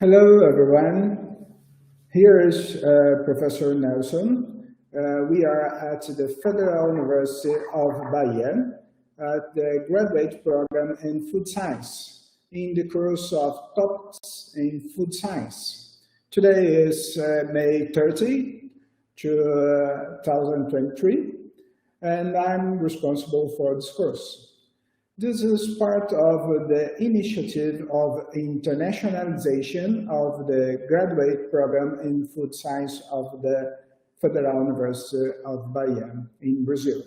Hello, everyone. Here is Professor Nelson. We are at the Federal University of Bahia at the graduate program in food science in the course of Topics in Food Science. Today is May 30, 2023, and I'm responsible for this course. This is part of the initiative of internationalization of the graduate program in food science of the Federal University of Bahia in Brazil.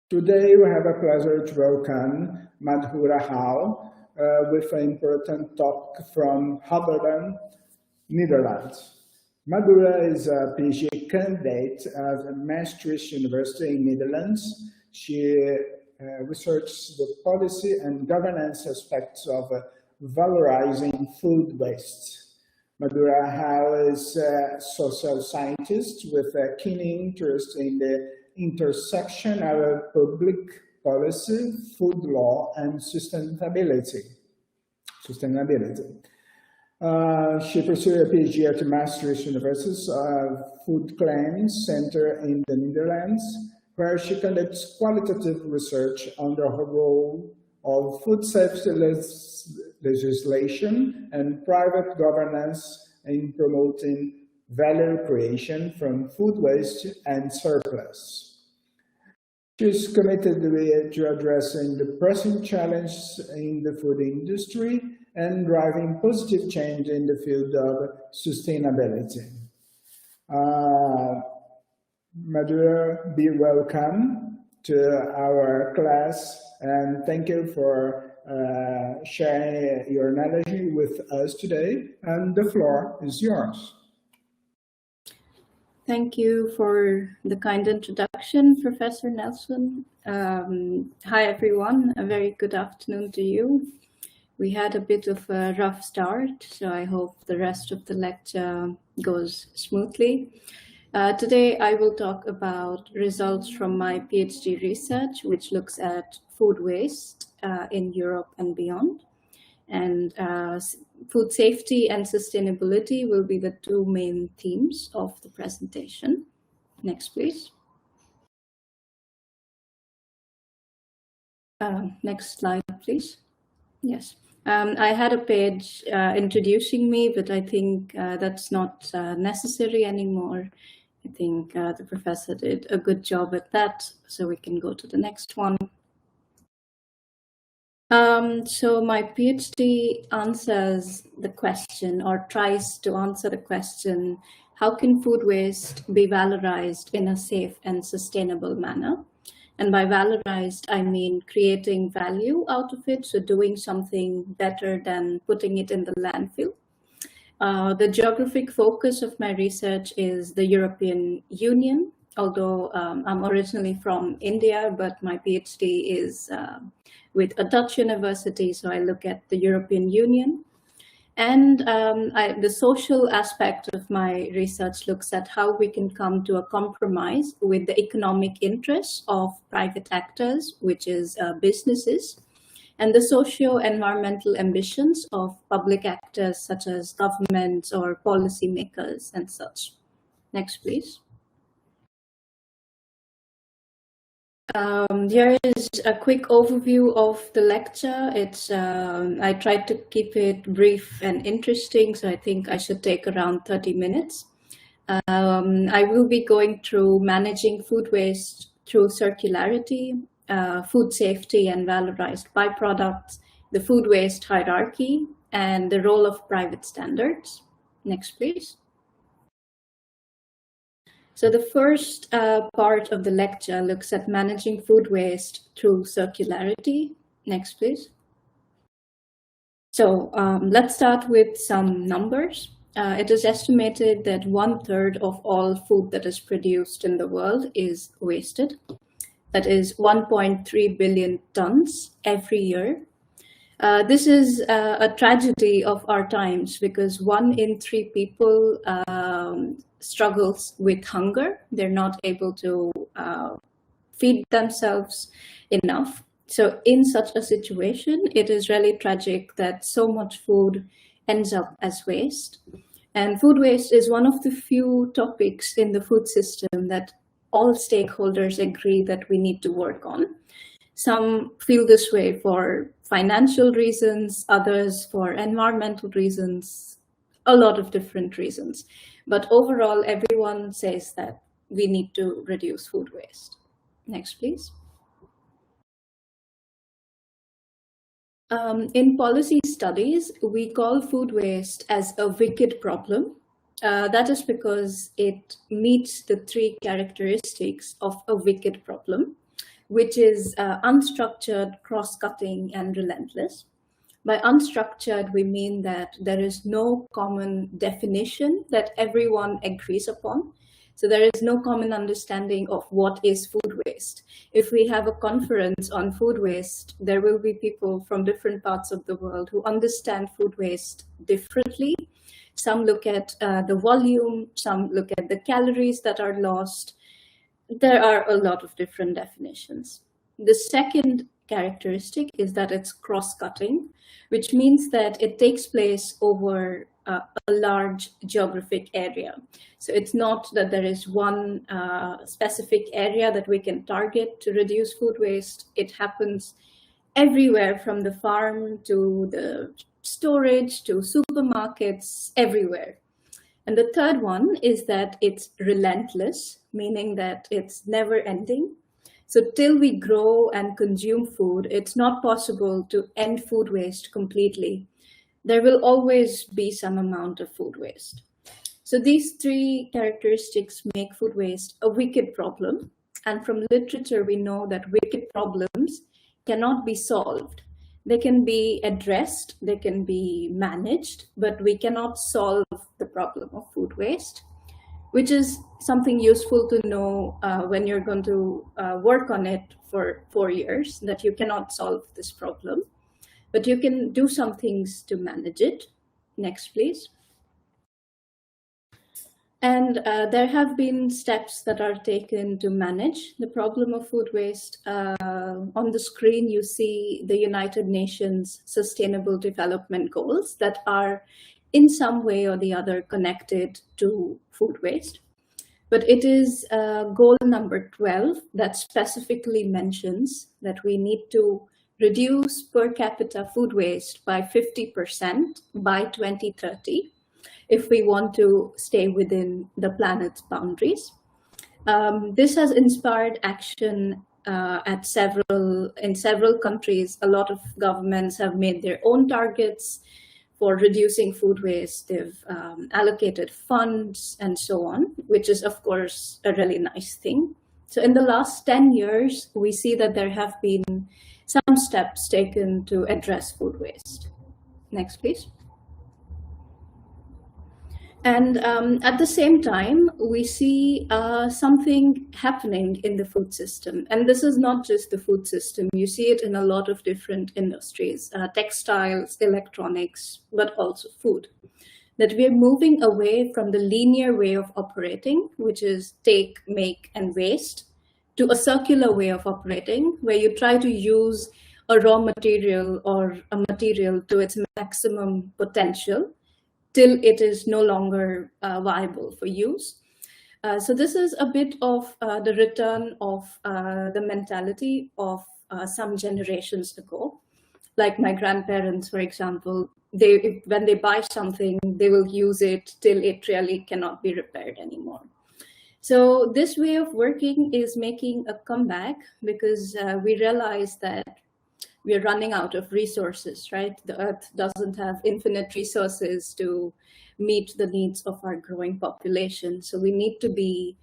Today, we have a pleasure to welcome Madhura Rao with an important talk from Rotterdam, Netherlands. Madhura is a PhD candidate at Maastricht University in Netherlands. She researches the policy and governance aspects of valorizing food waste. Madhura Rao is a social scientist with a keen interest in the intersection of public policy, food law, and sustainability. She pursued a PhD at Maastricht University's Food Claims Center in the Netherlands, where she conducts qualitative research on the role of food safety legislation and private governance in promoting value creation from food waste and surplus. She is committed to addressing the pressing challenges in the food industry and driving positive change in the field of sustainability. Madhura, be welcome to our class, and thank you for sharing your knowledge with us today, and the floor is yours. Thank you for the kind introduction, Professor Nelson. Hi, everyone. A very good afternoon to you. We had a bit of a rough start, so I hope the rest of the lecture goes smoothly. Today, I will talk about results from my PhD research, which looks at food waste in Europe and beyond. And food safety and sustainability will be the two main themes of the presentation. Next, please. Next slide, please. Yes. I had a page introducing me, but I think that's not necessary anymore. I think the professor did a good job at that, so we can go to the next one. So my PhD answers the question, or tries to answer the question, how can food waste be valorized in a safe and sustainable manner? And by valorized, I mean creating value out of it, so doing something better than putting it in the landfill. The geographic focus of my research is the European Union, although I'm originally from India, but my PhD is with a Dutch university, so I look at the European Union. And the social aspect of my research looks at how we can come to a compromise with the economic interests of private actors, which is businesses, and the socio-environmental ambitions of public actors such as governments or policymakers and such. Next, please. Here is a quick overview of the lecture. I tried to keep it brief and interesting, so I think I should take around 30 minutes. I will be going through managing food waste through circularity, food safety and valorized byproducts, the food waste hierarchy, and the role of private standards. Next, please. So the first part of the lecture looks at managing food waste through circularity. Next, please. So let's start with some numbers. It is estimated that 1/3 of all food that is produced in the world is wasted. That is 1.3 billion tons every year. This is a tragedy of our times because 1 in 3 people struggles with hunger. They're not able to feed themselves enough. So in such a situation, it is really tragic that so much food ends up as waste. And food waste is one of the few topics in the food system that all stakeholders agree that we need to work on. Some feel this way for financial reasons, others for environmental reasons, a lot of different reasons. But overall, everyone says that we need to reduce food waste. Next, please. In policy studies, we call food waste as a wicked problem. That is because it meets the three characteristics of a wicked problem, which is unstructured, cross-cutting, and relentless. By unstructured, we mean that there is no common definition that everyone agrees upon. So there is no common understanding of what is food waste. If we have a conference on food waste, there will be people from different parts of the world who understand food waste differently. Some look at the volume, some look at the calories that are lost. There are a lot of different definitions. The second characteristic is that it's cross-cutting, which means that it takes place over a large geographic area. So it's not that there is one specific area that we can target to reduce food waste. It happens everywhere, from the farm to the storage to supermarkets, everywhere. And the third one is that it's relentless, meaning that it's never ending. So till we grow and consume food, it's not possible to end food waste completely. There will always be some amount of food waste. So these three characteristics make food waste a wicked problem. And from literature, we know that wicked problems cannot be solved. They can be addressed, they can be managed, but we cannot solve the problem of food waste, which is something useful to know when you're going to work on it for 4 years, that you cannot solve this problem, but you can do some things to manage it. Next, please. And there have been steps that are taken to manage the problem of food waste. On the screen, you see the United Nations Sustainable Development Goals that are in some way or the other connected to food waste. But it is goal number 12 that specifically mentions that we need to reduce per capita food waste by 50% by 2030 if we want to stay within the planet's boundaries. This has inspired action in several countries. A lot of governments have made their own targets for reducing food waste. They've allocated funds and so on, which is, of course, a really nice thing. So in the last 10 years, we see that there have been some steps taken to address food waste. Next, please. And at the same time, we see something happening in the food system. And this is not just the food system. You see it in a lot of different industries, textiles, electronics, but also food. That we are moving away from the linear way of operating, which is take, make, and waste, to a circular way of operating, where you try to use a raw material or a material to its maximum potential, till it is no longer viable for use. So this is a bit of the return of the mentality of some generations ago. Like my grandparents, for example, when they buy something, they will use it till it really cannot be repaired anymore. So this way of working is making a comeback because we realize that we are running out of resources, right? The earth doesn't have infinite resources to meet the needs of our growing population. So we need to be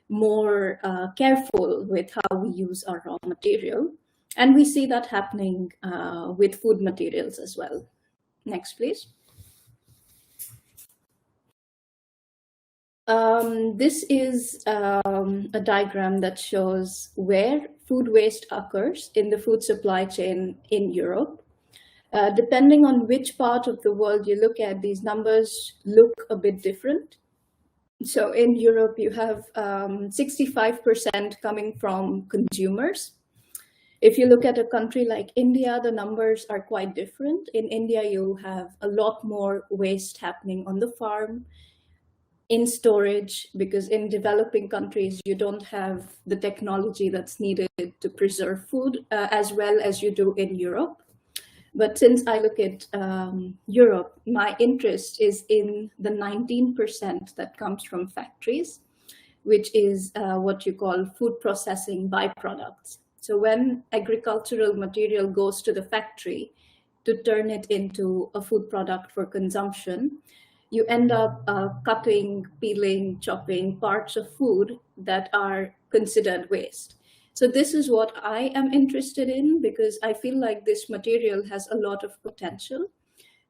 more careful with how we use our raw material. And we see that happening with food materials as well. Next, please. This is a diagram that shows where food waste occurs in the food supply chain in Europe. Depending on which part of the world you look at, these numbers look a bit different. So in Europe, you have 65% coming from consumers. If you look at a country like India, the numbers are quite different. In India, you have a lot more waste happening on the farm, in storage, because in developing countries, you don't have the technology that's needed to preserve food as well as you do in Europe. But since I look at Europe, my interest is in the 19% that comes from factories, which is what you call food processing byproducts. So when agricultural material goes to the factory to turn it into a food product for consumption, you end up cutting, peeling, chopping parts of food that are considered waste. So this is what I am interested in, because I feel like this material has a lot of potential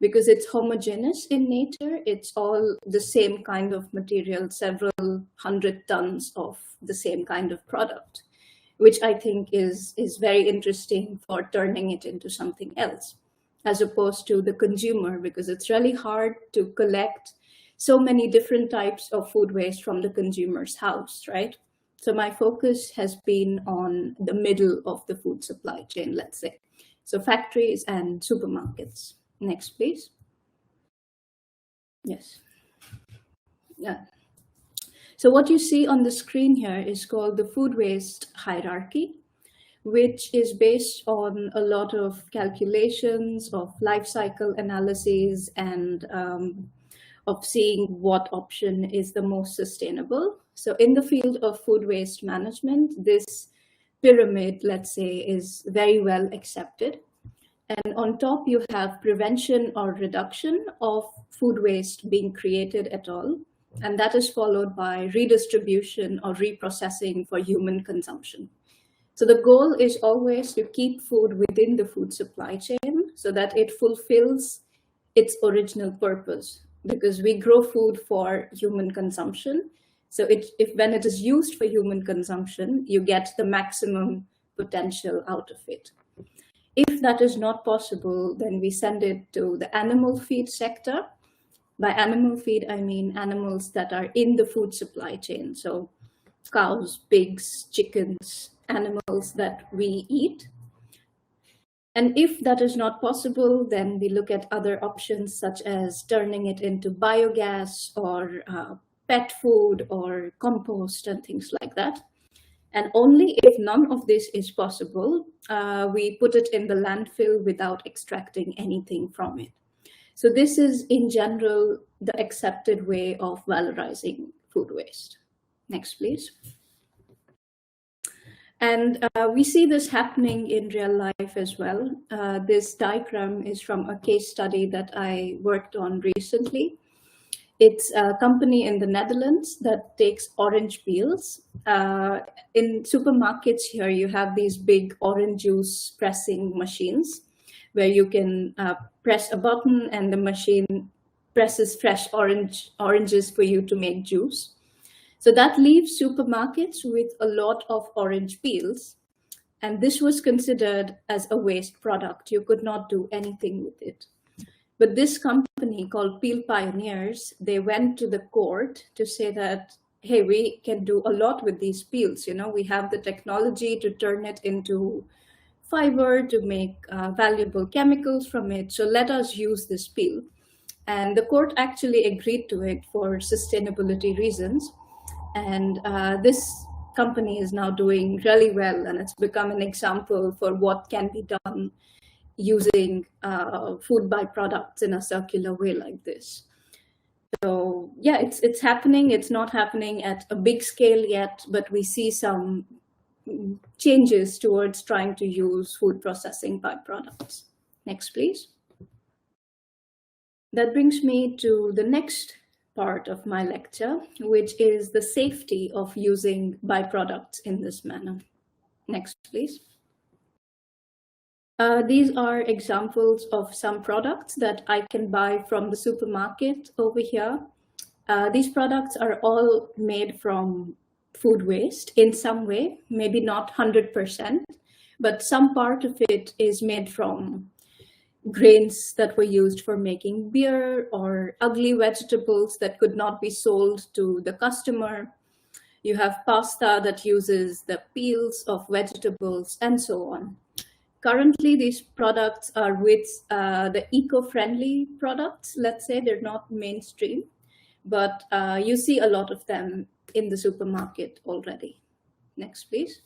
because it's homogeneous in nature. It's all the same kind of material, several hundred tons of the same kind of product, which I think is very interesting for turning it into something else, as opposed to the consumer, because it's really hard to collect so many different types of food waste from the consumer's house, right? So my focus has been on the middle of the food supply chain, let's say. So factories and supermarkets. Next, please. Yes. Yeah. So what you see on the screen here is called the food waste hierarchy, which is based on a lot of calculations of life cycle analyses and of seeing what option is the most sustainable. So in the field of food waste management, this pyramid, let's say, is very well accepted. And on top, you have prevention or reduction of food waste being created at all. And that is followed by redistribution or reprocessing for human consumption. So the goal is always to keep food within the food supply chain so that it fulfills its original purpose, because we grow food for human consumption. So when it is used for human consumption, you get the maximum potential out of it. If that is not possible, then we send it to the animal feed sector. By animal feed, I mean animals that are in the food supply chain. So cows, pigs, chickens, animals that we eat. And if that is not possible, then we look at other options, such as turning it into biogas or pet food or compost and things like that. And only if none of this is possible, we put it in the landfill without extracting anything from it. So this is, in general, the accepted way of valorizing food waste. Next, please. And we see this happening in real life as well. This diagram is from a case study that I worked on recently. It's a company in the Netherlands that takes orange peels. In supermarkets here, you have these big orange juice pressing machines where you can press a button and the machine presses fresh oranges for you to make juice. So that leaves supermarkets with a lot of orange peels. And this was considered as a waste product. You could not do anything with it. But this company called Peel Pioneers, they went to the court to say that, hey, we can do a lot with these peels. You know, we have the technology to turn it into fiber, to make valuable chemicals from it. So let us use this peel. And the court actually agreed to it for sustainability reasons. And this company is now doing really well, and it's become an example for what can be done using food byproducts in a circular way like this. So yeah, it's happening. It's not happening at a big scale yet, but we see some changes towards trying to use food processing byproducts. Next, please. That brings me to the next part of my lecture, which is the safety of using byproducts in this manner. Next, please. These are examples of some products that I can buy from the supermarket over here. These products are all made from food waste in some way, maybe not 100%, but some part of it is made from grains that were used for making beer, or ugly vegetables that could not be sold to the customer. You have pasta that uses the peels of vegetables and so on. Currently, these products are with the eco-friendly products. Let's say they're not mainstream, but you see a lot of them in the supermarket already. Next, please.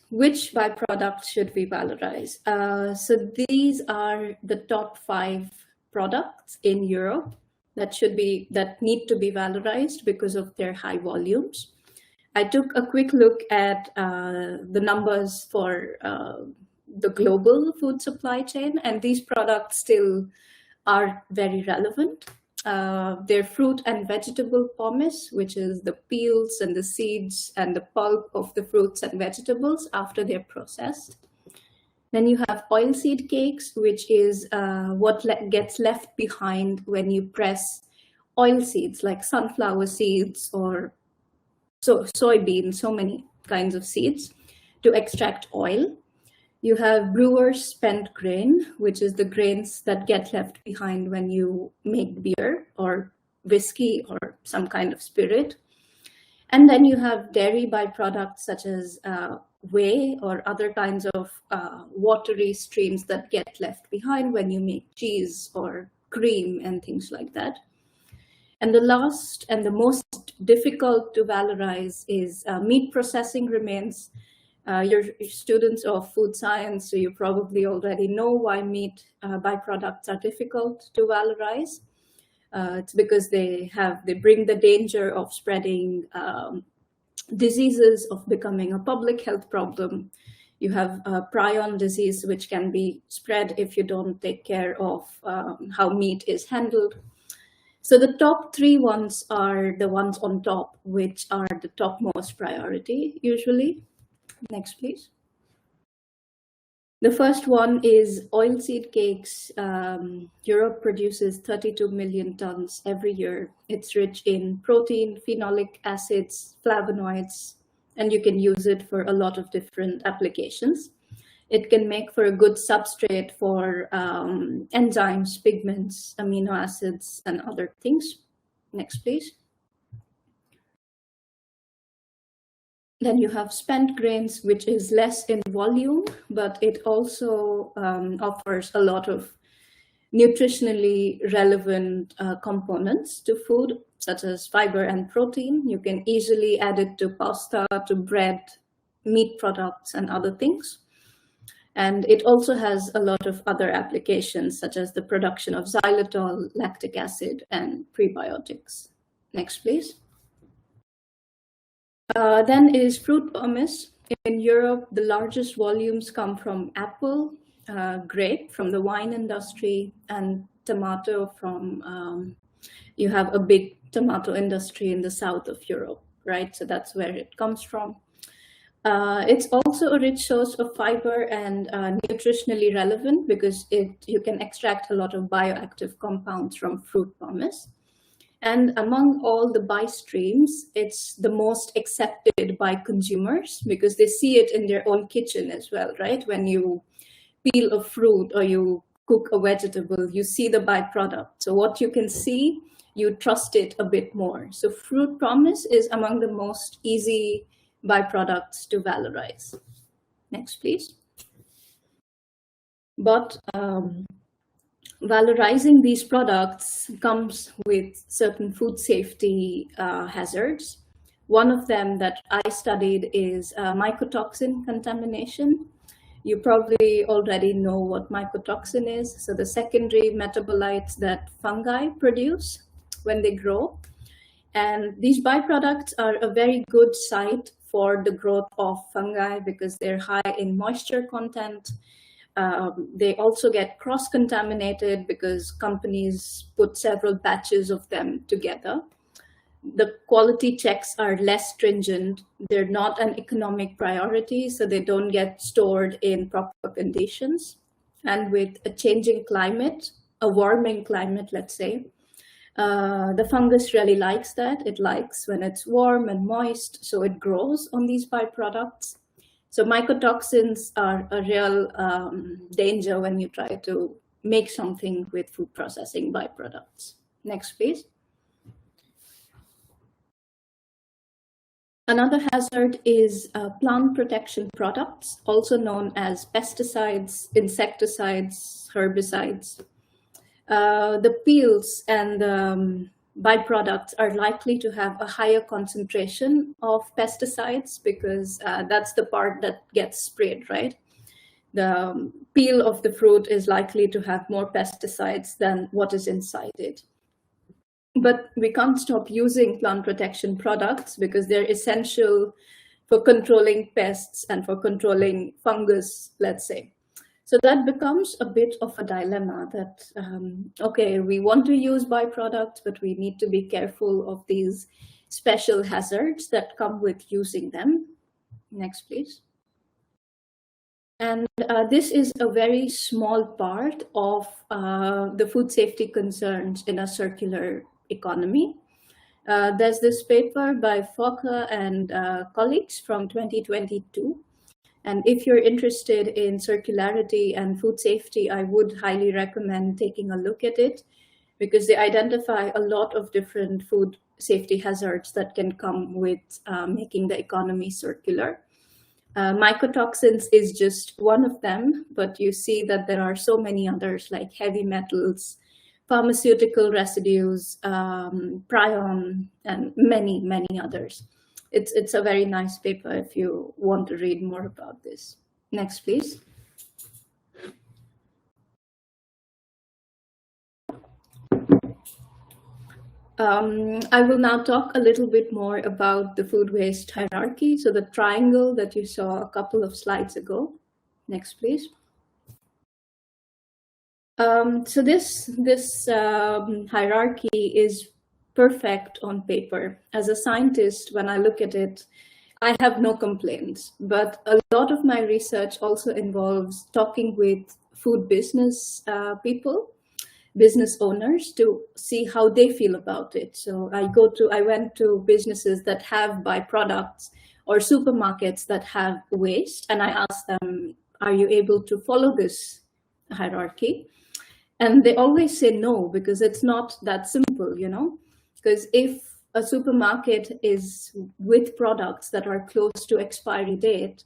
Which byproducts should we valorize? So these are the top 5 products in Europe that need to be valorized because of their high volumes. I took a quick look at the numbers for the global food supply chain, and these products still are very relevant. They're fruit and vegetable pumice, which is the peels and the seeds and the pulp of the fruits and vegetables after they're processed. Then you have oilseed cakes, which is what gets left behind when you press oil seeds like sunflower seeds or soybeans, so many kinds of seeds to extract oil. You have brewer's spent grain, which is the grains that get left behind when you make beer or whiskey or some kind of spirit. And then you have dairy byproducts such as whey or other kinds of watery streams that get left behind when you make cheese or cream and things like that. And the last and the most difficult to valorize is meat processing remains. You're students of food science, so you probably already know why meat byproducts are difficult to valorize. It's because they bring the danger of spreading diseases, of becoming a public health problem. You have prion disease, which can be spread if you don't take care of how meat is handled. So the top 3 ones are the ones on top, which are the topmost priority usually. Next, please. The first one is oilseed cakes. Europe produces 32 million tons every year. It's rich in protein, phenolic acids, flavonoids, and you can use it for a lot of different applications. It can make for a good substrate for enzymes, pigments, amino acids, and other things. Next, please. Then you have spent grains, which is less in volume, but it also offers a lot of nutritionally relevant components to food, such as fiber and protein. You can easily add it to pasta, to bread, meat products, and other things. And it also has a lot of other applications, such as the production of xylitol, lactic acid, and prebiotics. Next, please. Then is fruit pumice. In Europe, the largest volumes come from apple, grape from the wine industry, and tomato from, you have a big tomato industry in the south of Europe, right? So that's where it comes from. It's also a rich source of fiber and nutritionally relevant because you can extract a lot of bioactive compounds from fruit pumice. And among all the buy streams, it's the most accepted by consumers because they see it in their own kitchen as well, right? When you peel a fruit or you cook a vegetable, you see the byproduct. So what you can see, you trust it a bit more. So fruit pumice is among the most easy byproducts to valorize. Next, please. But valorizing these products comes with certain food safety hazards. One of them that I studied is mycotoxin contamination. You probably already know what mycotoxin is. So the secondary metabolites that fungi produce when they grow. And these byproducts are a very good site for the growth of fungi because they're high in moisture content. They also get cross-contaminated because companies put several batches of them together. The quality checks are less stringent. They're not an economic priority, so they don't get stored in proper conditions. And with a changing climate, a warming climate, let's say, the fungus really likes that. It likes when it's warm and moist, so it grows on these byproducts. So mycotoxins are a real danger when you try to make something with food processing byproducts. Next, please. Another hazard is plant protection products, also known as pesticides, insecticides, herbicides. The peels and the byproducts are likely to have a higher concentration of pesticides because that's the part that gets sprayed, right? The peel of the fruit is likely to have more pesticides than what is inside it. But we can't stop using plant protection products because they're essential for controlling pests and for controlling fungus, let's say. So that becomes a bit of a dilemma that, okay, we want to use byproducts, but we need to be careful of these special hazards that come with using them. Next, please. And this is a very small part of the food safety concerns in a circular economy. There's this paper by Fokker and colleagues from 2022. And if you're interested in circularity and food safety, I would highly recommend taking a look at it because they identify a lot of different food safety hazards that can come with making the economy circular. Mycotoxins is just one of them, but you see that there are so many others like heavy metals, pharmaceutical residues, prion, and many, many others. It's a very nice paper if you want to read more about this. Next, please. I will now talk a little bit more about the food waste hierarchy. So the triangle that you saw a couple of slides ago. Next, please. So this hierarchy is perfect on paper. As a scientist, when I look at it, I have no complaints. But a lot of my research also involves talking with food business people, business owners, to see how they feel about it. So I went to businesses that have byproducts or supermarkets that have waste, and I asked them, are you able to follow this hierarchy? And they always say no, because it's not that simple, you know, because if a supermarket is with products that are close to expiry date,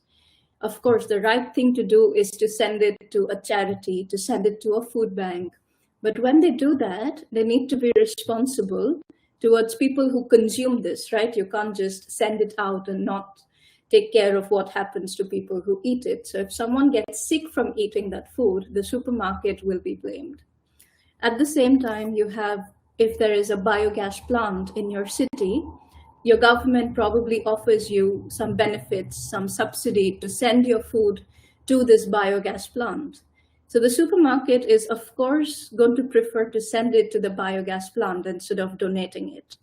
of course, the right thing to do is to send it to a charity, to send it to a food bank. But when they do that, they need to be responsible towards people who consume this, right? You can't just send it out and not take care of what happens to people who eat it. So if someone gets sick from eating that food, the supermarket will be blamed. At the same time, you have, if there is a biogas plant in your city, your government probably offers you some benefits, some subsidy to send your food to this biogas plant. So the supermarket is, of course, going to prefer to send it to the biogas plant instead of donating it.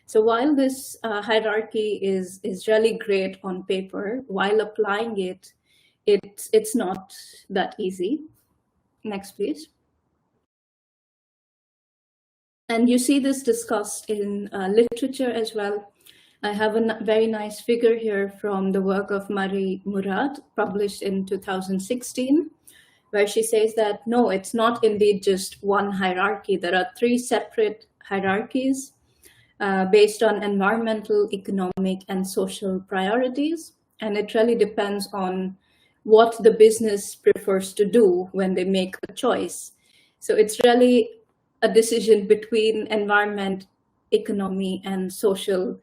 So while this hierarchy is really great on paper, while applying it, it's not that easy. Next, please. And you see this discussed in literature as well. I have a very nice figure here from the work of Marie Murad, published in 2016, where she says that, no, it's not indeed just one hierarchy. There are three separate hierarchies based on environmental, economic, and social priorities. And it really depends on what the business prefers to do when they make a choice. So it's really a decision between environment, economy, and social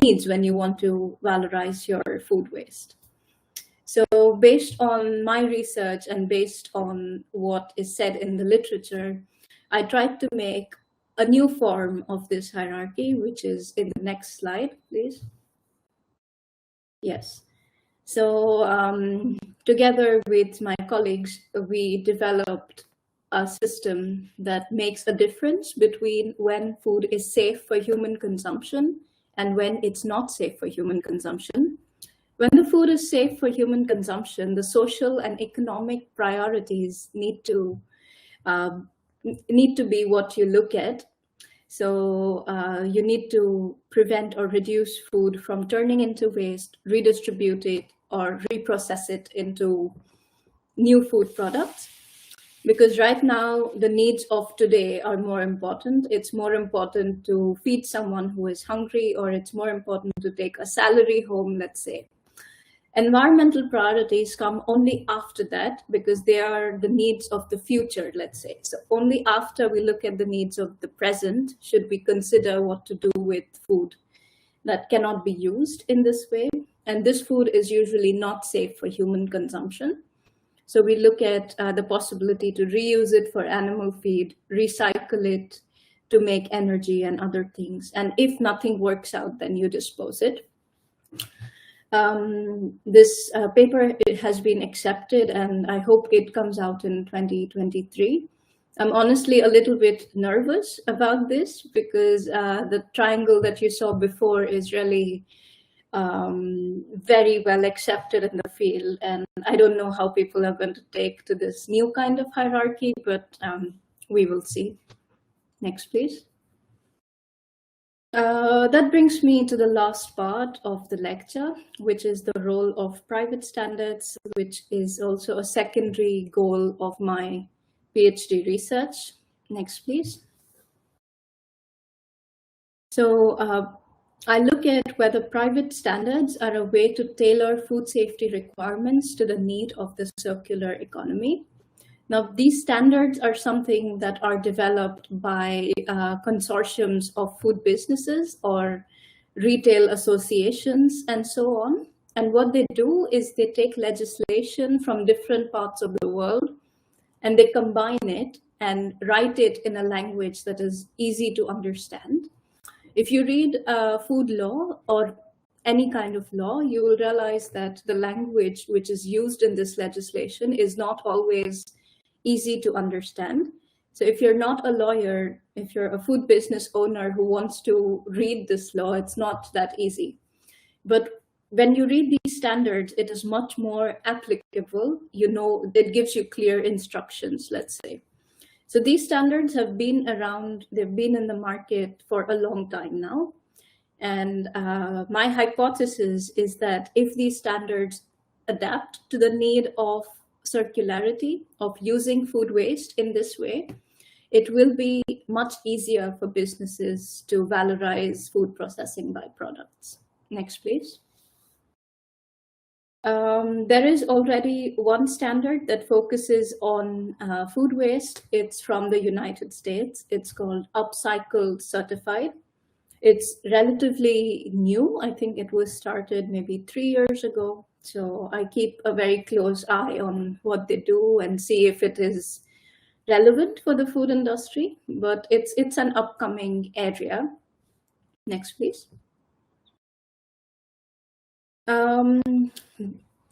needs when you want to valorize your food waste. So based on my research and based on what is said in the literature, I tried to make a new form of this hierarchy, which is in the next slide, please. Yes. So together with my colleagues, we developed a system that makes a difference between when food is safe for human consumption and when it's not safe for human consumption. When the food is safe for human consumption, the social and economic priorities need to be what you look at. So you need to prevent or reduce food from turning into waste, redistribute it, or reprocess it into new food products. Because right now, the needs of today are more important. It's more important to feed someone who is hungry, or it's more important to take a salary home, let's say. Environmental priorities come only after that, because they are the needs of the future, let's say. So only after we look at the needs of the present should we consider what to do with food that cannot be used in this way. And this food is usually not safe for human consumption. So we look at the possibility to reuse it for animal feed, recycle it to make energy and other things. And if nothing works out, then you dispose it. This paper, it has been accepted, and I hope it comes out in 2023. I'm honestly a little bit nervous about this, because the triangle that you saw before is really very well accepted in the field, and I don't know how people are going to take to this new kind of hierarchy, but we will see. Next, please. That brings me to the last part of the lecture, which is the role of private standards, which is also a secondary goal of my PhD research. Next, please. So I look at whether private standards are a way to tailor food safety requirements to the need of the circular economy. Now, these standards are something that are developed by consortiums of food businesses or retail associations and so on. And what they do is they take legislation from different parts of the world and they combine it and write it in a language that is easy to understand. If you read food law or any kind of law, you will realize that the language which is used in this legislation is not always easy to understand. So if you're not a lawyer, if you're a food business owner who wants to read this law, it's not that easy. But when you read these standards, it is much more applicable. You know, it gives you clear instructions, let's say. So these standards have been around, they've been in the market for a long time now. And my hypothesis is that if these standards adapt to the need of circularity, of using food waste in this way, it will be much easier for businesses to valorize food processing byproducts. Next, please. There is already one standard that focuses on food waste. It's from the United States. It's called Upcycle Certified. It's relatively new. I think it was started maybe 3 years ago. So I keep a very close eye on what they do and see if it is relevant for the food industry, but it's an upcoming area. Next, please.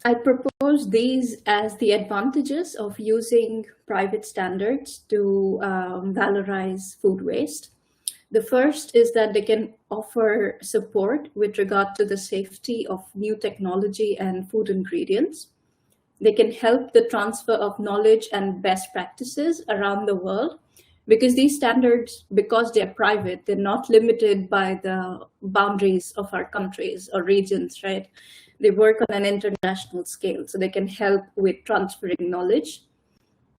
I propose these as the advantages of using private standards to valorize food waste. The first is that they can offer support with regard to the safety of new technology and food ingredients. They can help the transfer of knowledge and best practices around the world, because these standards, because they're private, they're not limited by the boundaries of our countries or regions, right? They work on an international scale, so they can help with transferring knowledge.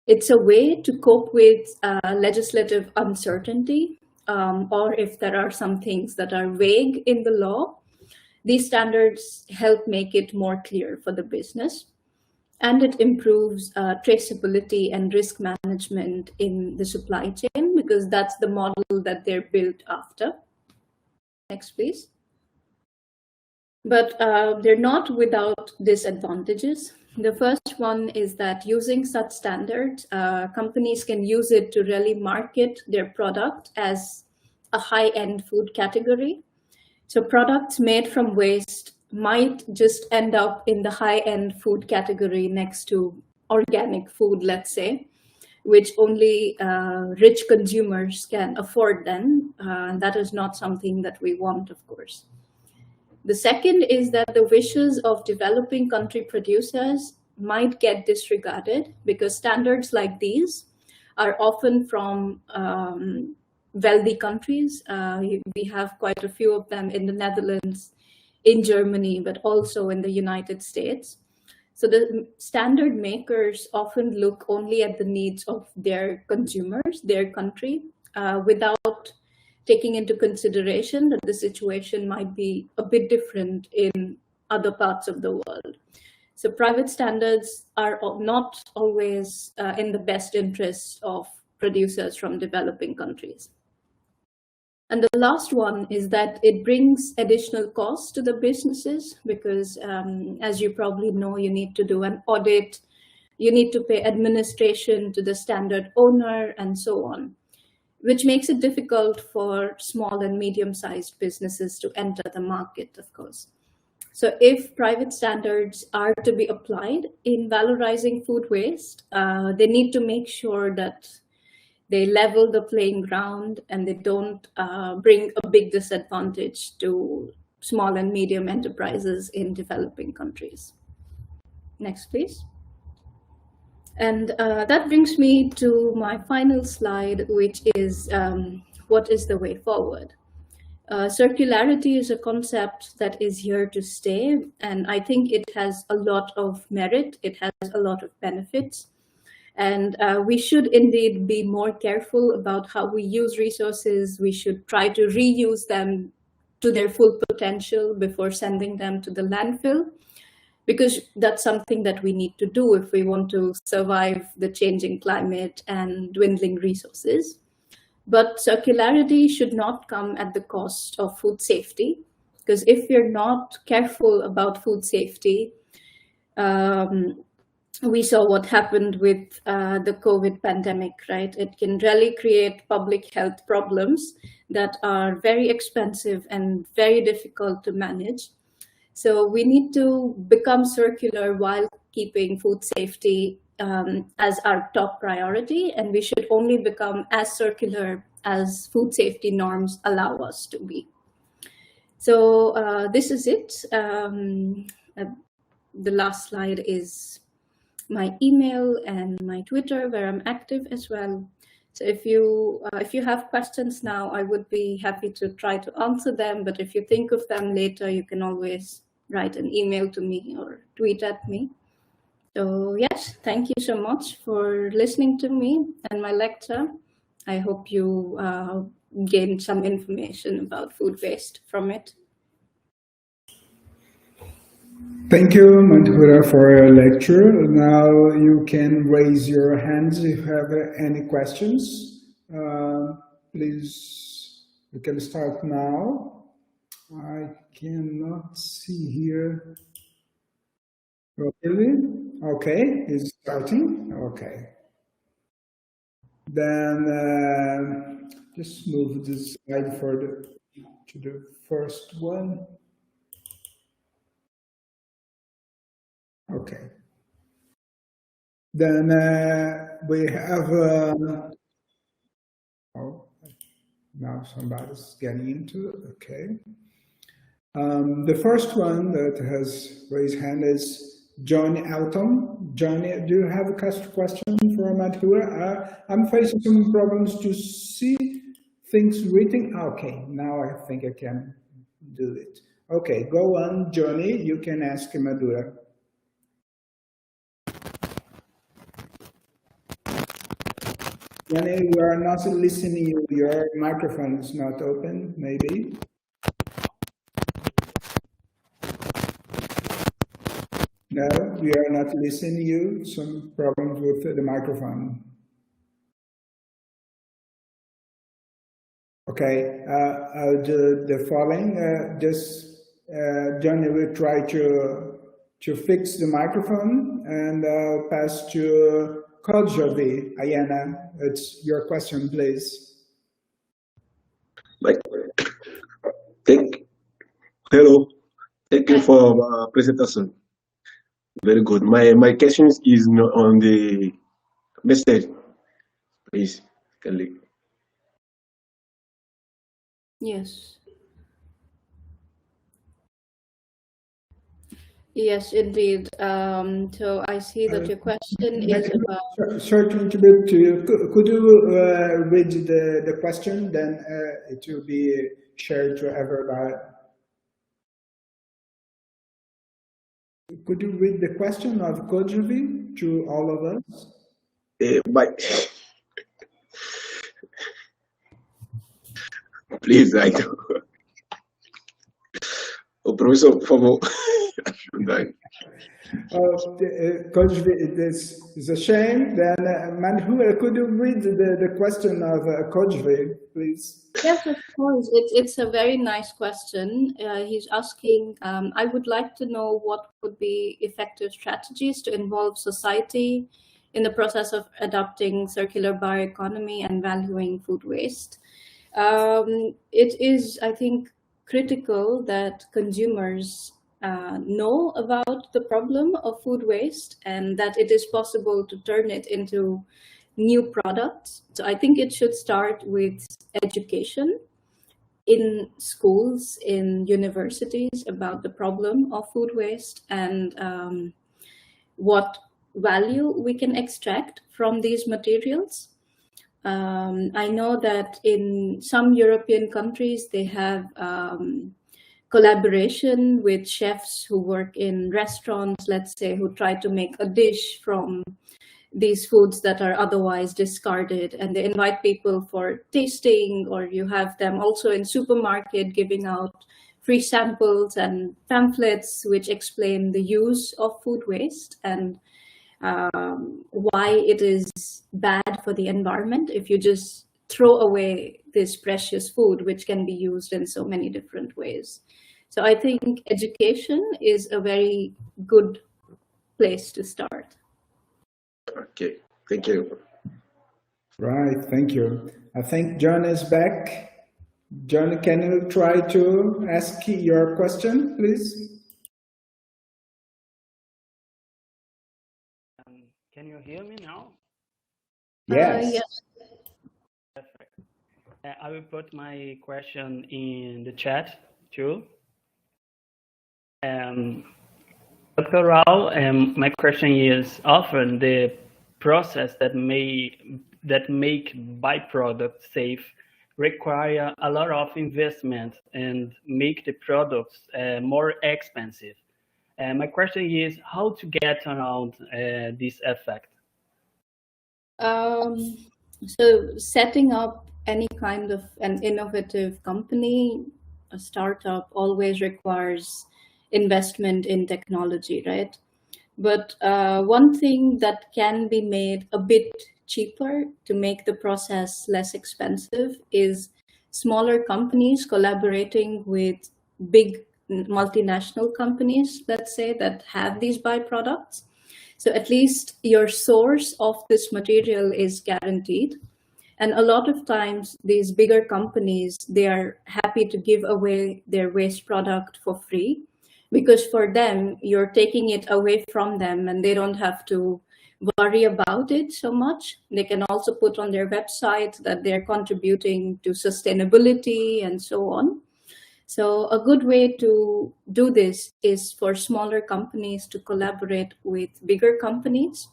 It's a way to cope with legislative uncertainty, or if there are some things that are vague in the law, these standards help make it more clear for the business. And it improves traceability and risk management in the supply chain, because that's the model that they're built after. Next, please. But they're not without disadvantages. The first one is that using such standards, companies can use it to really market their product as a high-end food category. So products made from waste might just end up in the high-end food category next to organic food, let's say, which only rich consumers can afford then. And that is not something that we want, of course. The second is that the wishes of developing country producers might get disregarded, because standards like these are often from wealthy countries. We have quite a few of them in the Netherlands, in Germany, but also in the United States. So the standard makers often look only at the needs of their consumers, their country, without taking into consideration that the situation might be a bit different in other parts of the world. So private standards are not always in the best interest of producers from developing countries. And the last one is that it brings additional costs to the businesses because, as you probably know, you need to do an audit, you need to pay administration to the standard owner, and so on, which makes it difficult for small and medium-sized businesses to enter the market, of course. So if private standards are to be applied in valorizing food waste, they need to make sure that they level the playing ground and they don't bring a big disadvantage to small and medium enterprises in developing countries. Next, please. And that brings me to my final slide, which is what is the way forward? Circularity is a concept that is here to stay, and I think it has a lot of merit. It has a lot of benefits. And we should indeed be more careful about how we use resources. We should try to reuse them to their full potential before sending them to the landfill, because that's something that we need to do if we want to survive the changing climate and dwindling resources. But circularity should not come at the cost of food safety, because if you're not careful about food safety, we saw what happened with the COVID pandemic, right? It can really create public health problems that are very expensive and very difficult to manage. So we need to become circular while keeping food safety as our top priority, and we should only become as circular as food safety norms allow us to be. So this is it. The last slide is my email and my Twitter, where I'm active as well. So if you have questions now, I would be happy to try to answer them. But if you think of them later, you can always write an email to me or tweet at me. So yes, thank you so much for listening to me and my lecture. I hope you gained some information about food waste from it. Thank you, Madhura, for your lecture. Now you can raise your hands if you have any questions. Please, you can start now. I cannot see here properly. Okay, it's starting. Okay. Then just move this slide to the first one. Okay. Then we have, oh, now somebody's getting into it, okay. The first one that has raised hand is Johnny Eltham. Johnny, do you have a question for Madhura? I'm facing some problems to see things written. Okay, now I think I can do it. Okay, go on, Johnny, you can ask Madhura. Johnny, we are not listening. Your microphone is not open, maybe. No, we are not listening you. Some problems with the microphone. Okay, I'll do the following. Johnny will try to fix the microphone, and I'll pass to Kodjovi. Ayana, it's your question, please. Hello, thank you for presentation. Very good. My question is on the message, please. Yes. Yes, indeed. So I see that your question is about... Sorry to interrupt you. Could you read the question? Then it will be shared to everybody. Could you read the question of Kojvi to all of us? Please, I don't. O professor, por favor, ajuda aí. Kojvi, this is a shame. Then, Madhura, could you read the question of Kojvi, please? Yes, of course. It's a very nice question. He's asking, I would like to know what would be effective strategies to involve society in the process of adopting circular bioeconomy and valuing food waste. It is, I think, critical that consumers know about the problem of food waste and that it is possible to turn it into new products. So I think it should start with education in schools, in universities about the problem of food waste and what value we can extract from these materials. I know that in some European countries, they have collaboration with chefs who work in restaurants, let's say, who try to make a dish from these foods that are otherwise discarded, and they invite people for tasting, or you have them also in supermarket giving out free samples and pamphlets which explain the use of food waste and why it is bad for the environment if you just throw away this precious food, which can be used in so many different ways. So I think education is a very good place to start. Okay, thank you. Right, thank you. I think John is back. John, can you try to ask your question, please? Can you hear me now? Yes. Yes. Perfect. I will put my question in the chat too. Dr. Rao, my question is: often the process that make byproducts safe require a lot of investment and make the products more expensive. My question is how to get around this effect. So setting up any kind of an innovative company, a startup, always requires investment in technology, right? But one thing that can be made a bit cheaper to make the process less expensive is smaller companies collaborating with big multinational companies, let's say, that have these byproducts. So at least your source of this material is guaranteed. And a lot of times these bigger companies, they are happy to give away their waste product for free, because for them, you're taking it away from them and they don't have to worry about it so much. They can also put on their website that they're contributing to sustainability and so on. So a good way to do this is for smaller companies to collaborate with bigger companies.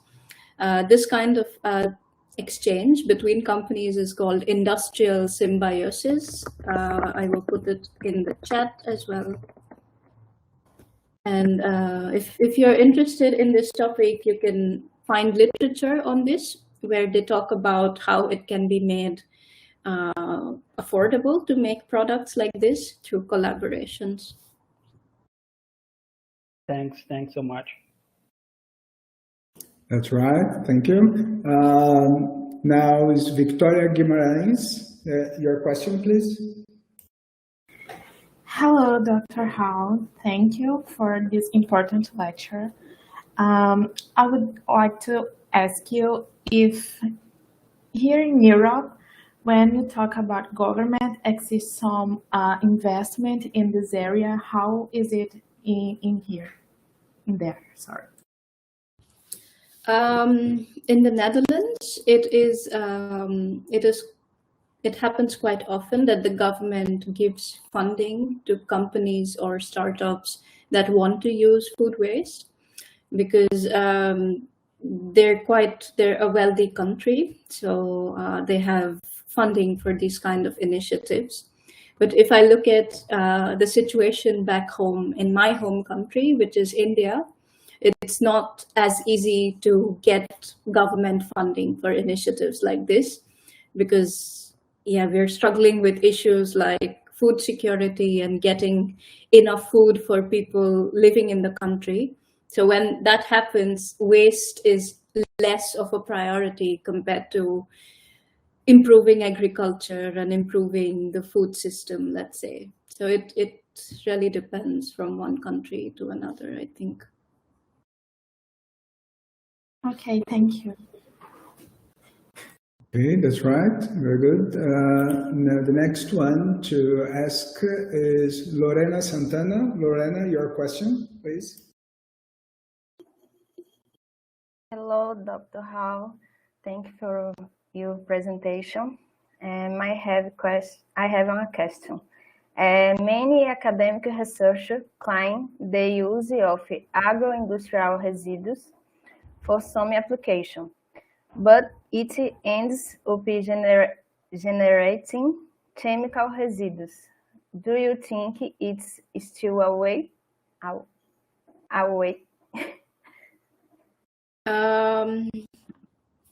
This kind of exchange between companies is called industrial symbiosis. I will put it in the chat as well. And if you're interested in this topic, you can find literature on this where they talk about how it can be made affordable to make products like this through collaborations. Thanks so much. That's right, thank you. Now is Victoria Guimarães. Your question, please. Hello, Dr. Rao. Thank you for this important lecture. I would like to ask you if here in Europe, when you talk about government, exists some investment in this area. How is it in there? Sorry. In the Netherlands, it happens quite often that the government gives funding to companies or startups that want to use food waste, because they're a wealthy country, so they have funding for these kind of initiatives. But if I look at the situation back home in my home country, which is India, it's not as easy to get government funding for initiatives like this, because we're struggling with issues like food security and getting enough food for people living in the country. So when that happens, waste is less of a priority compared to improving agriculture and improving the food system, let's say. So it really depends from one country to another, I think. Okay, thank you. Okay, that's right. Very good. Now the next one to ask is Lorena Santana. Lorena, your question, please. Hello, Dr. Rao. Thank you for your presentation. I have a question. Many academic researchers claim the use of agro-industrial residues for some application, but it ends up generating chemical residues. Do you think it's still a way?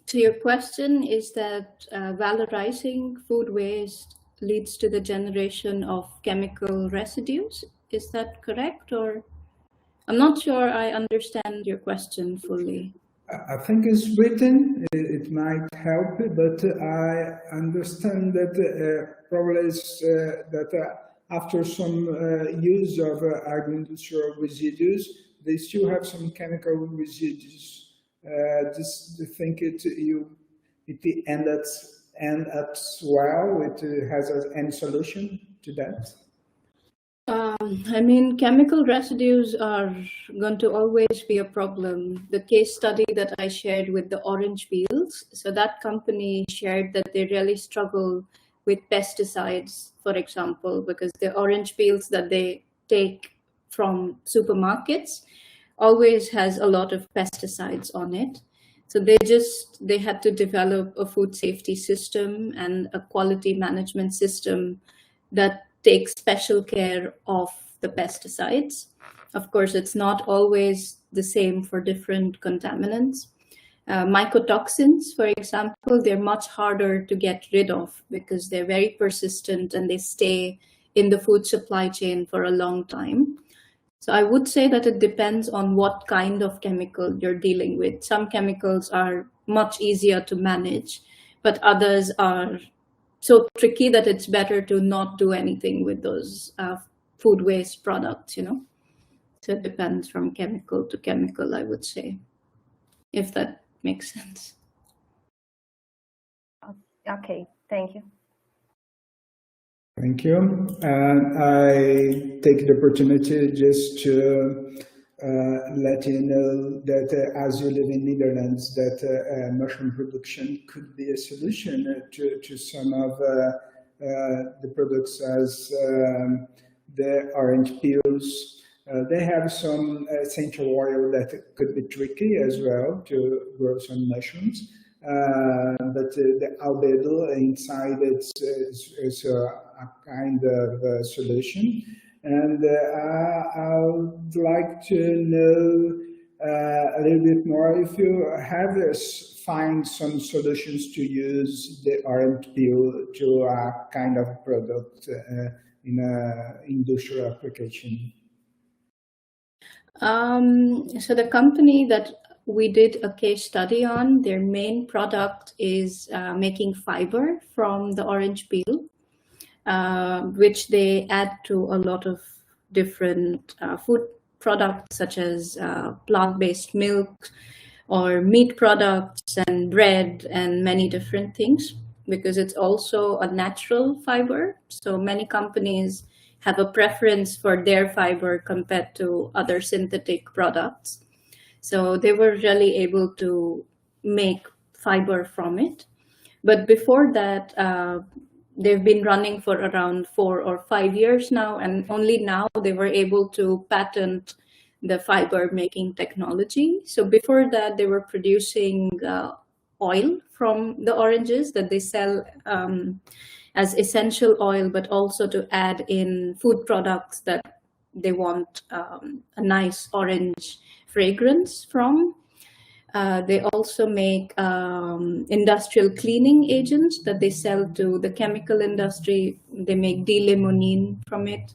So your question is that valorizing food waste leads to the generation of chemical residues. Is that correct? Or I'm not sure I understand your question fully. I think it's written, it might help, but I understand that probably is that after some use of agro-industrial residues, they still have some chemical residues. Do you think it ends up well? It has any solution to that? I mean, chemical residues are going to always be a problem. The case study that I shared with the orange peels, so that company shared that they really struggle with pesticides, for example, because the orange peels that they take from supermarkets always has a lot of pesticides on it. So they had to develop a food safety system and a quality management system that takes special care of the pesticides. Of course, it's not always the same for different contaminants. Mycotoxins, for example, they're much harder to get rid of because they're very persistent and they stay in the food supply chain for a long time. So I would say that it depends on what kind of chemical you're dealing with. Some chemicals are much easier to manage, but others are so tricky that it's better to not do anything with those food waste products, you know. So it depends from chemical to chemical, I would say, if that makes sense. Okay, thank you. Thank you. And I take the opportunity just to let you know that as you live in Netherlands, that mushroom production could be a solution to some of the products as the orange peels. They have some essential oil that could be tricky as well to grow some mushrooms. But the albedo inside is a kind of solution. And I would like to know a little bit more if you have find some solutions to use the orange peel to a kind of product in an industrial application. So the company that we did a case study on, their main product is making fiber from the orange peel, which they add to a lot of different food products such as plant-based milk or meat products and bread and many different things, because it's also a natural fiber. So many companies have a preference for their fiber compared to other synthetic products. So they were really able to make fiber from it. But before that, they've been running for around 4 or 5 years now, and only now they were able to patent the fiber making technology. So before that, they were producing oil from the oranges that they sell as essential oil, but also to add in food products that they want a nice orange fragrance from. They also make industrial cleaning agents that they sell to the chemical industry. They make D-limonene from it.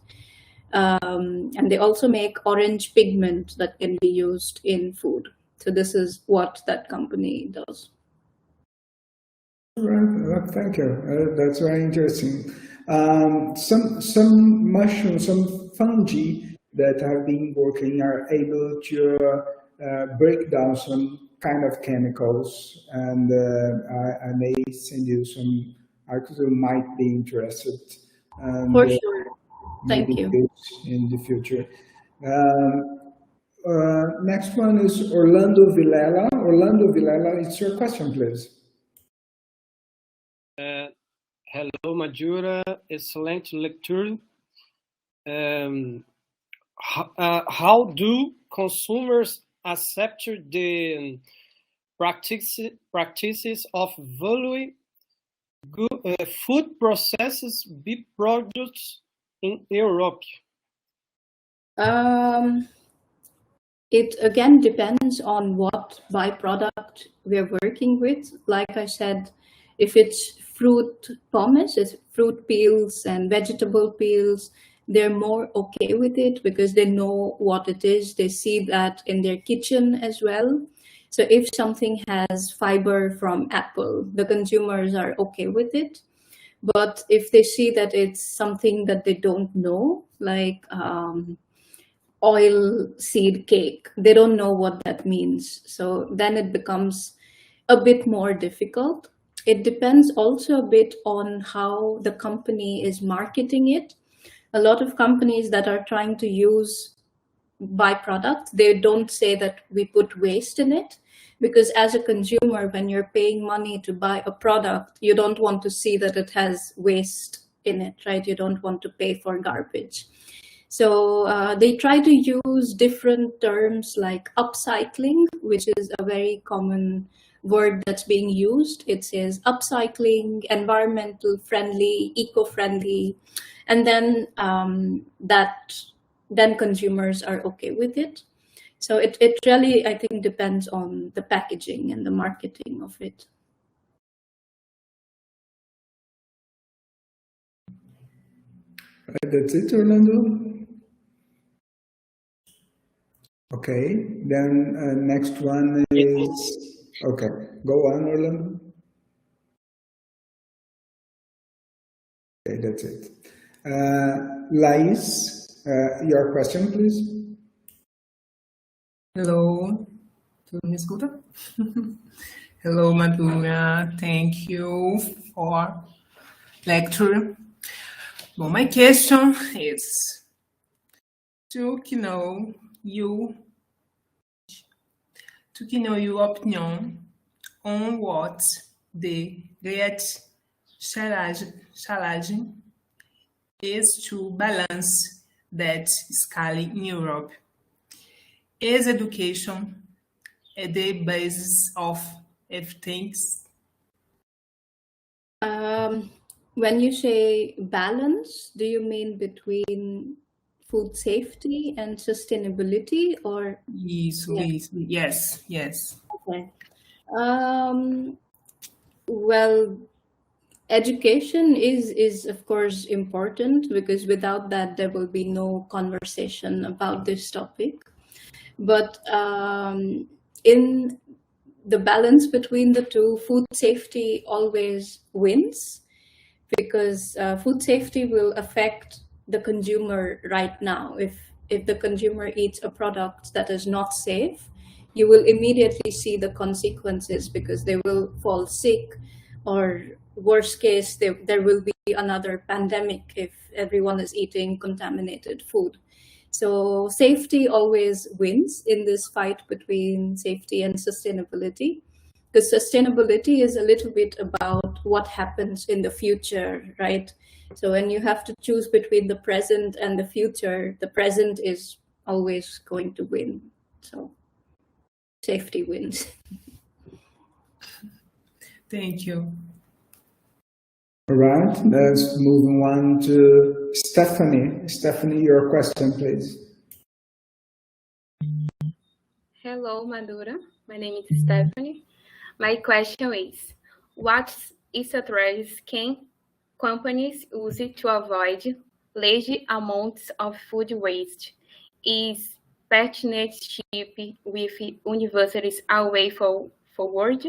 And they also make orange pigment that can be used in food. So this is what that company does. Right. Thank you. That's very interesting. Some mushrooms, some fungi that have been working are able to break down some kind of chemicals, and I may send you some articles who might be interested. For sure. Thank you. In the future. Next one is Orlando Vilela. Orlando Vilela, it's your question, please. Hello, Madhura. Excellent lecture. How do consumers accept the practices of valuing food processes be products in Europe? It again depends on what byproduct we're working with. Like I said, if it's fruit pumice, it's fruit peels and vegetable peels, they're more okay with it because they know what it is. They see that in their kitchen as well. So if something has fiber from apple, the consumers are okay with it. But if they see that it's something that they don't know, like oilseed cake, they don't know what that means. So then it becomes a bit more difficult. It depends also a bit on how the company is marketing it. A lot of companies that are trying to use byproducts, they don't say that we put waste in it, because as a consumer, when you're paying money to buy a product, you don't want to see that it has waste in it, right? You don't want to pay for garbage. So they try to use different terms like upcycling, which is a very common word that's being used. It says upcycling, environmental friendly, eco-friendly, and then then consumers are okay with it. So it really, I think, depends on the packaging and the marketing of it. That's it, Orlando? Okay, then next one is... Okay, go on, Orlando. Okay, that's it. Laís, your question, please. Hello, tudo me escuta? Hello, Madhura, thank you for lecture. Well, my question is to know your opinion on what the great challenge is to balance that scale in Europe. Is education the basis of everything? When you say balance, do you mean between food safety and sustainability, or? Yes. Okay. Well, education is of course important, because without that there will be no conversation about this topic. But in the balance between the two, food safety always wins, because food safety will affect the consumer right now. If the consumer eats a product that is not safe, you will immediately see the consequences, because they will fall sick, or worst case, there will be another pandemic if everyone is eating contaminated food. So safety always wins in this fight between safety and sustainability, because sustainability is a little bit about what happens in the future, right? So when you have to choose between the present and the future, the present is always going to win. So safety wins. Thank you. All right, let's move on to Stephanie. Stephanie, your question, please. Hello, Madhura. My name is Stephanie. My question is, what strategies can companies use to avoid large amounts of food waste? Is partnership with universities a way forward?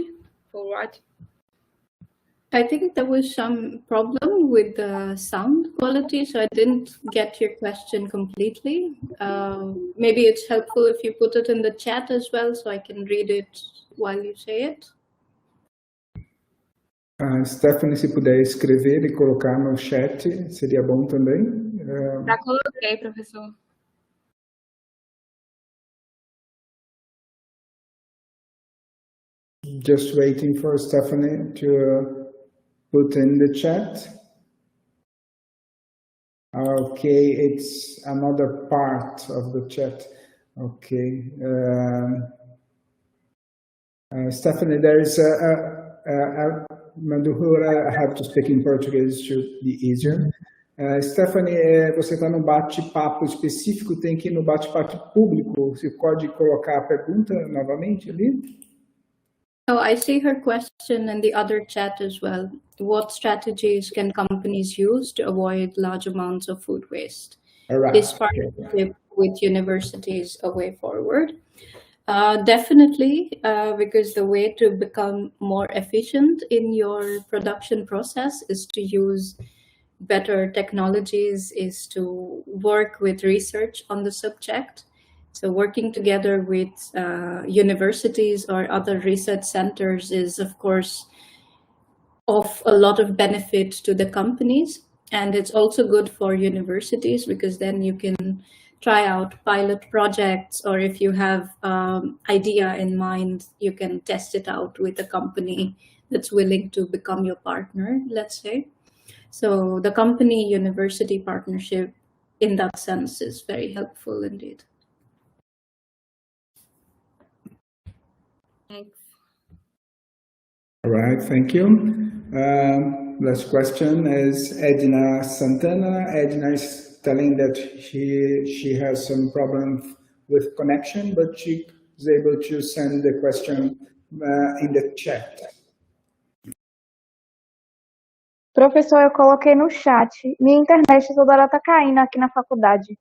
I think there was some problem with the sound quality, so I didn't get your question completely. Maybe it's helpful if you put it in the chat as well, so I can read it while you say it. Stephanie, se puder escrever e colocar no chat, seria bom também. Já coloquei, professor. Just waiting for Stephanie to put in the chat. Okay, it's another part of the chat. Okay. Stephanie, there is Madhura, I have to speak in Portuguese to be easier. Stephanie, você está no bate-papo específico, tem que ir no bate-papo público. Você pode colocar a pergunta novamente ali? Oh, I see her question in the other chat as well. What strategies can companies use to avoid large amounts of food waste? Right. Is partnership with universities a way forward? Definitely, because the way to become more efficient in your production process is to use better technologies, is to work with research on the subject. So working together with universities or other research centers is, of course, of a lot of benefit to the companies. And it's also good for universities because then you can try out pilot projects, or if you have idea in mind, you can test it out with a company that's willing to become your partner, let's say. So the company-university partnership in that sense is very helpful indeed. Thanks. All right, thank you. Last question is Edna Santana. Edna is telling that she has some problem with connection, but she is able to send the question in the chat. Professor, eu coloquei no chat. Minha internet toda hora tá caindo aqui na faculdade.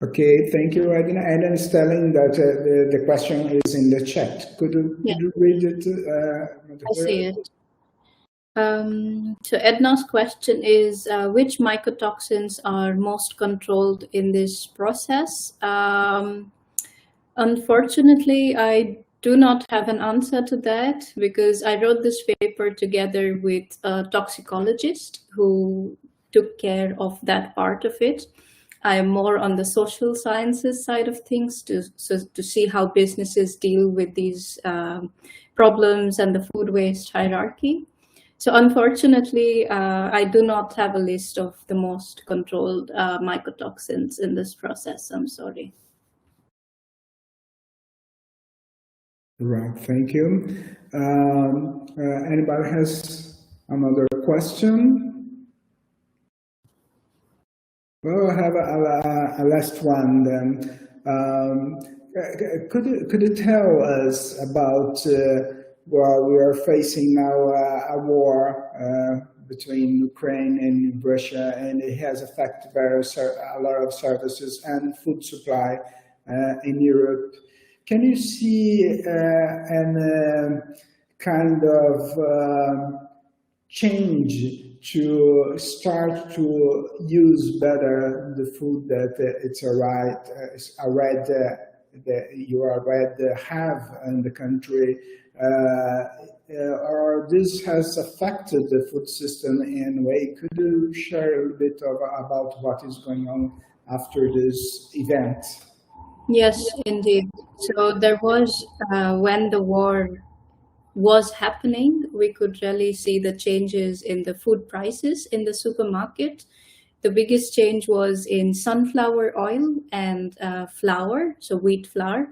Okay, thank you, Edna. Edna is telling that the question is in the chat. Could you read it? I see it. So Edna's question is, which mycotoxins are most controlled in this process? Unfortunately, I do not have an answer to that because I wrote this paper together with a toxicologist who took care of that part of it. I am more on the social sciences side of things to see how businesses deal with these problems and the food waste hierarchy. So unfortunately, I do not have a list of the most controlled mycotoxins in this process. I'm sorry. Right, thank you. Anybody has another question? Well, I have a last one then. Could you tell us about, well, we are facing now a war between Ukraine and Russia, and it has affected a lot of services and food supply in Europe. Can you see an kind of change to start to use better the food that you already have in the country, or this has affected the food system in a way? Could you share a little bit about what is going on after this event? Yes, indeed. So there was, when the war was happening, we could really see the changes in the food prices in the supermarket. The biggest change was in sunflower oil and flour, so wheat flour,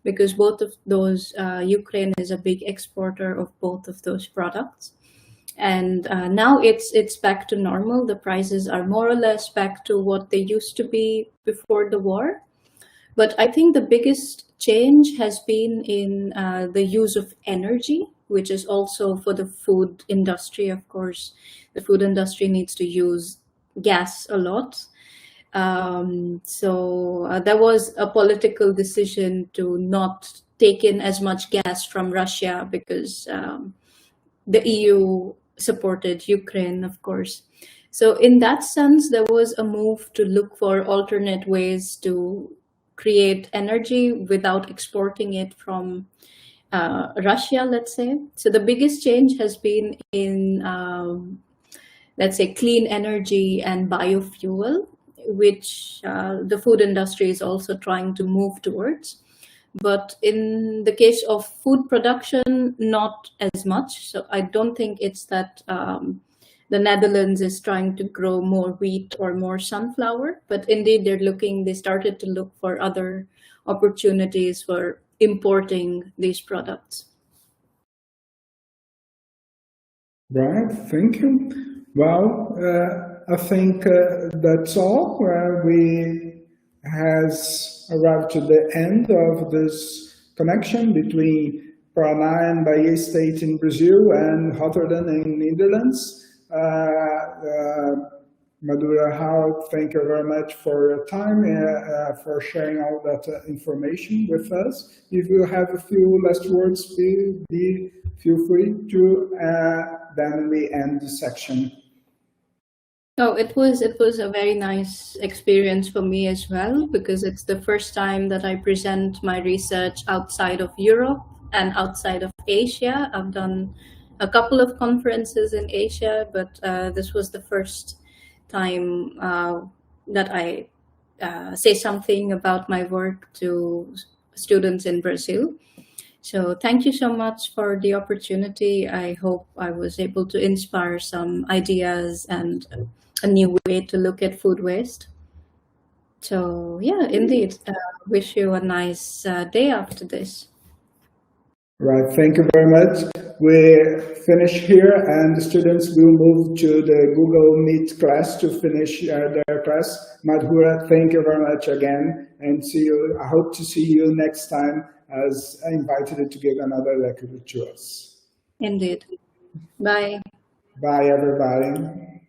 because both of those, Ukraine is a big exporter of both of those products. And now it's back to normal. The prices are more or less back to what they used to be before the war. But I think the biggest change has been in the use of energy, which is also for the food industry. Of course, the food industry needs to use gas a lot. So there was a political decision to not take in as much gas from Russia because the EU supported Ukraine, of course. So in that sense, there was a move to look for alternate ways to create energy without exporting it from Russia, let's say. So the biggest change has been in, let's say, clean energy and biofuel, which the food industry is also trying to move towards. But in the case of food production, not as much. So I don't think it's that the Netherlands is trying to grow more wheat or more sunflower, but indeed they started to look for other opportunities for importing these products. Right, thank you. Well, I think that's all. We has arrived to the end of this connection between Paraná and Bahia State in Brazil and Rotterdam in Netherlands. Madhura Rao, thank you very much for your time, for sharing all that information with us. If you have a few last words, feel free to, then we end the section. Oh, it was a very nice experience for me as well, because it's the first time that I present my research outside of Europe and outside of Asia. I've done a couple of conferences in Asia, but this was the first time that I say something about my work to students in Brazil. So thank you so much for the opportunity. I hope I was able to inspire some ideas and a new way to look at food waste. So yeah, indeed, wish you a nice day after this. Right, thank you very much. We finish here and the students will move to the Google Meet class to finish their class. Madhura, thank you very much again and see you. I hope to see you next time as I invited you to give another lecture to us. Indeed. Bye. Bye, everybody.